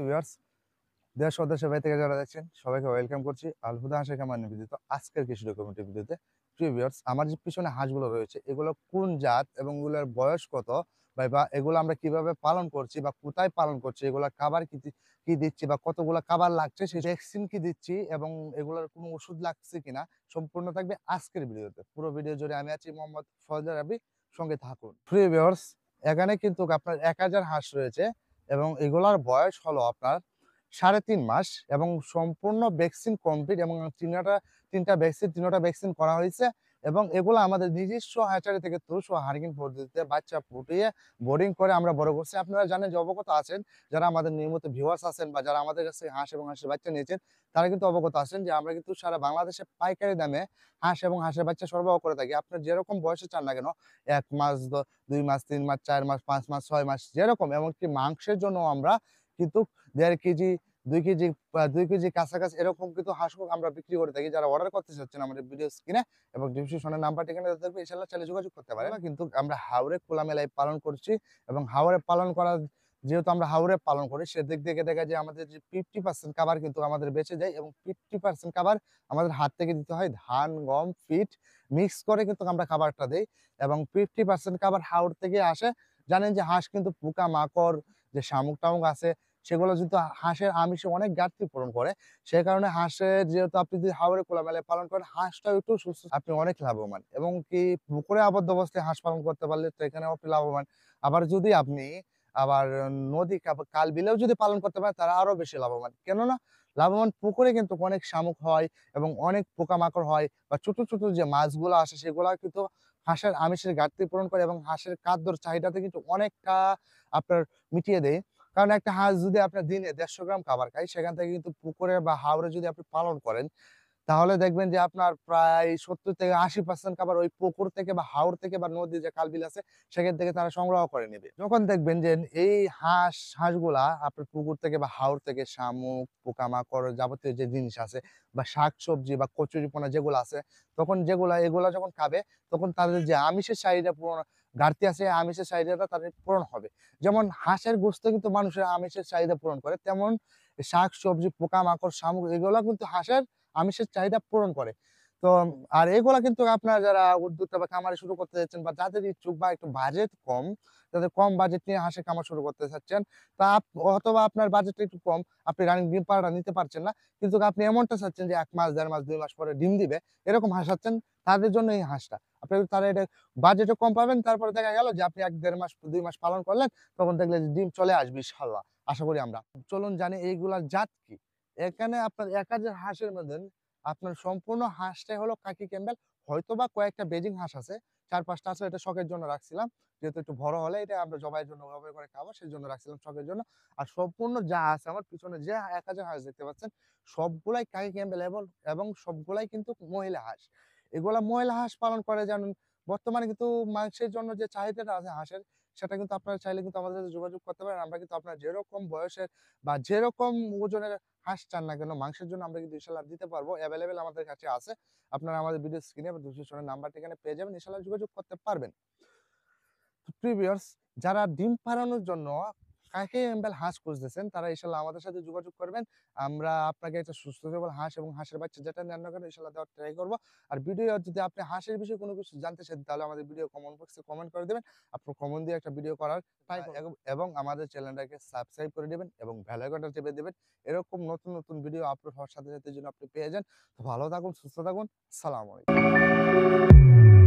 Viewers, দেশ ও দেশের বাইরে থেকে যারা দেখছেন সবাইকে ওয়েলকাম করছি আল হুদা হাঁসের খামার নিবেদিত আজকের কৃষি ডকুমেন্টারি ভিডিওতে। প্রিয় ভিউয়ার্স, আমার যে পিছনে হাঁসগুলো রয়েছে এগুলো কোন জাত এবং এগুলোর বয়স কত, বা এগুলো আমরা কিভাবে পালন করছি বা কোথায় পালন করছি, এগুলোর খাবার কি দিচ্ছি বা কতগুলো খাবার লাগছে, সেই ভ্যাকসিন কি দিচ্ছি এবং এগুলোর কোনো ওষুধ লাগছে কিনা, সম্পূর্ণ থাকবে আজকের ভিডিওতে। পুরো ভিডিও জুড়ে আমি আছি মোহাম্মদ ফজলে রাবি, সঙ্গে থাকুন। প্রিয় ভিউয়ার্স, এখানে কিন্তু আপনার 1000 হাঁস রয়েছে এবং এগুলার বয়স হলো আপনার 3.5 মাস এবং সম্পূর্ণ ভ্যাকসিন কমপ্লিট এবং তিনটা ভ্যাকসিন করা হয়েছে এবং এগুলো আমাদের নিজস্ব হ্যাচারি থেকে তুষ ও হার্কিং পদ্ধতিতে বাচ্চা ফুটিয়ে বোর্ডিং করে আমরা বড় করছি। আপনারা জানেন যে অবগত আছেন, যারা আমাদের নিয়মিত ভিউয়ার্স আছেন বা যারা আমাদের কাছে হাঁস এবং হাঁসের বাচ্চা নিয়েছেন তারা কিন্তু অবগত আছেন যে আমরা কিন্তু সারা বাংলাদেশে পাইকারি দামে হাঁস এবং হাঁসের বাচ্চা সরবরাহ করে থাকি। আপনার যেরকম বয়সে চান না কেন, 1 মাস, 2 মাস, 3 মাস, 4 মাস, 5 মাস, 6 মাস, যেরকম, এমনকি মাংসের জন্য আমরা কিন্তু 1.5 কেজি, 2 কেজি, 2 কেজি কাছাকাছি এরকম কিন্তু হাঁসও আমরা বিক্রি করে থাকি। যারা অর্ডার করতে চাচ্ছেন আমাদের ভিডিও স্ক্রিনে এবং ডিসক্রিপশনে নাম্বার ঠিকানা দেওয়া থাকবে, ইনশাআল্লাহ চাইলে যোগাযোগ করতে পারেন। কিন্তু আমরা হাওরে খোলামেলায় পালন করছি এবং হাওরে পালন করা, যেহেতু আমরা হাওরে পালন করি সেদিক থেকে দেখা যায় আমাদের যে 50% খাবার কিন্তু আমাদের বেঁচে যায় এবং 50% খাবার আমাদের হাত থেকে দিতে হয়। ধান, গম, ফিট মিক্স করে কিন্তু আমরা খাবারটা দেই এবং 50% খাবার হাওর থেকে আসে। জানেন যে হাঁস কিন্তু পোকামাকড়, যে শামুক-টামুক আছে সেগুলো কিন্তু হাঁসের আমিষে অনেক ঘাটতি পূরণ করে। সে কারণে হাঁসের, যেহেতু আপনি যদি হাওরে খোলামেলায় পালন করেন, হাঁসটাও একটু সুস্থ, আপনি অনেক লাভবান এবং কি পুকুরে আবদ্ধ অবস্থায় হাঁস পালন করতে পারলে তো এখানেও আপনি লাভবান। আবার যদি আপনি আবার নদী, খাল, বিলেও যদি পালন করতে পারেন তারা আরো বেশি লাভবান। কেননা লাভবান পুকুরে কিন্তু অনেক শামুক হয় এবং অনেক পোকামাকড় হয় বা ছোট ছোট যে মাছগুলো আসে সেগুলা কিন্তু হাঁসের আমিষের ঘাটতি পূরণ করে এবং হাঁসের খাদ্যর চাহিদাতে কিন্তু অনেকটা আপনার মিটিয়ে দেয়। কারণ একটা হাঁস যদি আপনার দিনে 150 গ্রাম খাবার খায়, সেখান থেকে কিন্তু পুকুরে বা হাওরে যদি আপনি পালন করেন তাহলে দেখবেন যে আপনার প্রায় 70 থেকে 80% খাবার ওই পুকুর থেকে বা হাওর থেকে বা নদী, যে খাল-বিল আছে সেখান থেকে তারা সংগ্রহ করে নেবে। যখন দেখবেন যে এই হাঁসগুলা আপনার পুকুর থেকে বা হাওর থেকে শামুক, পোকামাকড় যাবতীয় যে জিনিস আছে বা শাকসবজি বা কচুরিপনা যেগুলো আছে, তখন এগুলা যখন খাবে তখন তাদের যে আমিষের চাহিদা পূরণ ঘাটতি আছে, আমিষের চাহিদাটা তাদের পূরণ হবে। যেমন হাঁসের গোশত কিন্তু মানুষের আমিষের চাহিদা পূরণ করে, তেমন শাকসবজি, পোকামাকড়, শামুক এগুলা কিন্তু হাঁসের আমিষের চাহিদা পূরণ করে। তো আর এগুলা কিন্তু আপনার যারা উদ্যোক্তা বা খামারি শুরু করতে যাচ্ছেন বা যাদের ইচ্ছুক বা একটু বাজেট কম, যাদের কম বাজেট নিয়ে হাঁসের খামার শুরু করতে চাচ্ছেন, তা অথবা আপনার বাজেটটা একটু কম, আপনি রানিং ডিম পাড়াটা নিতে পারছেন না। কিন্তু আপনি এমনটা চাচ্ছেন যে ১ মাস, ১.৫ মাস, ২ মাস পরে ডিম দিবে, এরকম হাঁস চাচ্ছেন, তাদের জন্য এই হাঁসটা। আপনি তারা এটা বাজেটও কম পাবেন, তারপরে দেখা গেল যে আপনি ১, ১.৫ মাস, ২ মাস পালন করলেন, তখন দেখলেন যে ডিম চলে আসবে ইনশাআল্লাহ। আশা করি আমরা। চলুন জানি এইগুলার জাত কি? এখানে আপনার ১,০০০ হাঁসের মধ্যে আপনার সম্পূর্ণ হাঁসটাই হলো খাকি ক্যাম্বেল। হয়তোবা কয়েকটা বেজিং হাঁস আছে, ৪-৫ টা আছে, এটা শখের জন্য রাখছিলাম। যেহেতু একটু বড় হলে এটা আমরা জবাইয়ের জন্য জবাই করে খাবো, সেজন্য রাখছিলাম শখের জন্য। আর সম্পূর্ণ যা আছে আমার পিছনে যে ১,০০০ হাঁস দেখতে পাচ্ছেন, সবগুলাই খাকি ক্যাম্বেল এবং সবগুলাই কিন্তু মহিলা হাঁস। এগুলা মহিলা হাঁস পালন করে জানেন, বর্তমানে কিন্তু মাংসের জন্য যে চাহিদাটা আছে হাঁসের, সেটা কিন্তু আপনারা চাইলে কিন্তু আমাদের সাথে যোগাযোগ করতে পারেন। আমরা কিন্তু আপনার যেরকম বয়সের বা যেরকম ওজনের হাঁস চান না কেন, মাংসের জন্য আমরা কিন্তু ইনশাআল্লাহ দিতে পারবো। এভেইলেবল আমাদের কাছে আছে। আপনারা আমাদের ভিডিও স্ক্রিনে বা ডিসক্রিপশনে নাম্বার ঠিকানা পেয়ে যাবেন। ইনশাআল্লাহ যোগাযোগ করতে পারবেন। প্রিভিয়ার্স, যারা ডিম পাড়ানোর জন্য কাকে এম্বেল হাঁস খুঁজতেছেন তারা ইনশাআল্লাহ আমাদের সাথে যোগাযোগ করবেন। আমরা আপনাকে একটা সুস্থ সবল হাঁস এবং হাঁসের বাচ্চা যেটা নেন না কেন ইনশাআল্লাহ দেওয়ার ট্রাই করব। আর ভিডিও যদি আপনি হাঁসের বিষয়ে কোনো কিছু জানতে চান তাহলে আমাদের ভিডিও কমেন্ট বক্সে কমেন্ট করে দিবেন। আপনার কমেন্ট দিয়ে একটা ভিডিও করার ট্রাই করব এবং আমাদের চ্যানেলটাকে সাবস্ক্রাইব করে দিবেন এবং বেল আইকনটা চেপে দিবেন। এরকম নতুন নতুন ভিডিও আপলোড হওয়ার সাথে সাথে যেন আপনি পেয়ে যান। তো ভালো থাকুন, সুস্থ থাকুন। আসসালামু আলাইকুম।